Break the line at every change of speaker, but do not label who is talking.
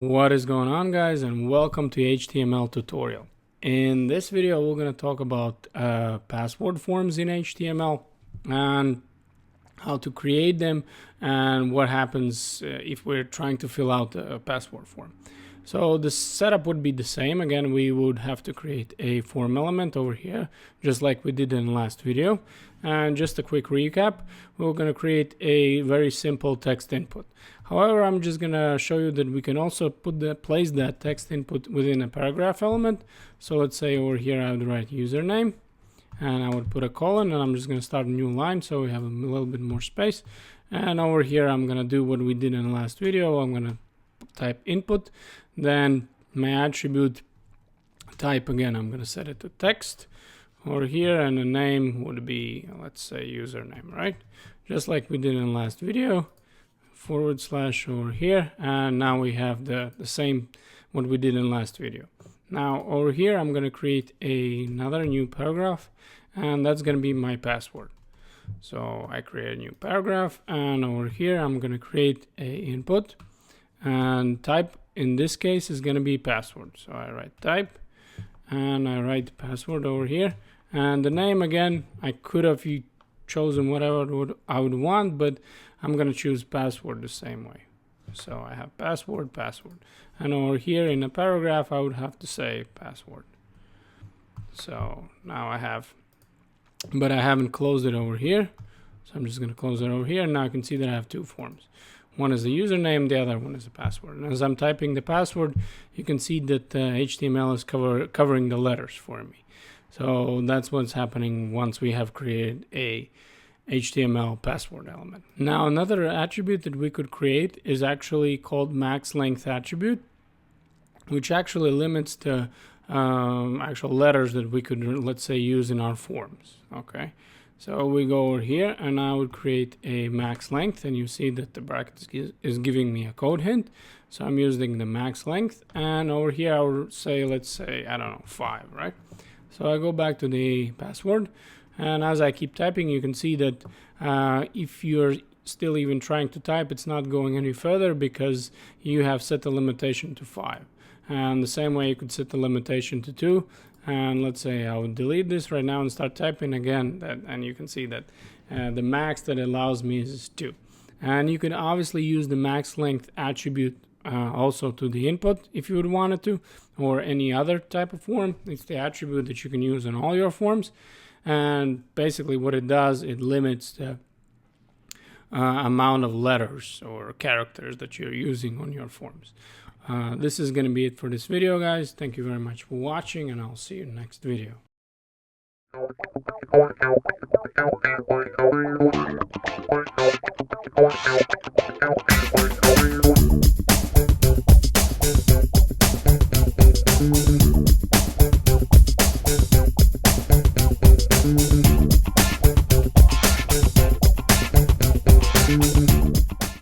What is going on, guys, and welcome to HTML tutorial. In this video we're going to talk about password forms in HTML and how to create them and what happens if we're trying to fill out a password form. So the setup would be the same. Again, we would have to create a form element over here, just like we did in the last video. And just a quick recap, we're going to create a very simple text input. However, I'm just going to show you that we can also place that text input within a paragraph element. So let's say over here I would write username, and I would put a colon, and I'm just going to start a new line so we have a little bit more space. And over here I'm going to do what we did in the last video. I'm going to type input, then my attribute type, again I'm going to set it to text over here, and the name would be, let's say, username, right? Just like we did in the last video, / over here, and now we have the same what we did in the last video. Now over here I'm going to create another new paragraph, and that's going to be my password. So I create a new paragraph, and over here I'm going to create a input, and type in this case is going to be password. So I write type, and I write password over here, and the name, again, I could have chosen whatever I would want, but I'm going to choose password the same way. So I have password, and over here in a paragraph I would have to say password. So now I have, but I haven't closed it over here, so I'm just going to close it over here. Now I can see that I have two forms. One is the username, the other one is the password. And as I'm typing the password, you can see that HTML is covering the letters for me. So that's what's happening once we have created a HTML password element. Now another attribute that we could create is actually called max length attribute, which actually limits the actual letters that we could, let's say, use in our forms. Okay. So we go over here, and I would create a max length, and you see that the bracket is giving me a code hint. So I'm using the max length, and over here I would say, let's say, I don't know, 5, right? So I go back to the password, and as I keep typing, you can see that if you're still even trying to type, it's not going any further because you have set the limitation to 5. And the same way you could set the limitation to 2. And let's say I would delete this right now and start typing again, and you can see that the max that allows me is 2. And you can obviously use the max length attribute also to the input if you would want it to, or any other type of form. It's the attribute that you can use on all your forms. And basically what it does, it limits the amount of letters or characters that you're using on your forms. This is going to be it for this video, guys. Thank you very much for watching, and I'll see you in the next video.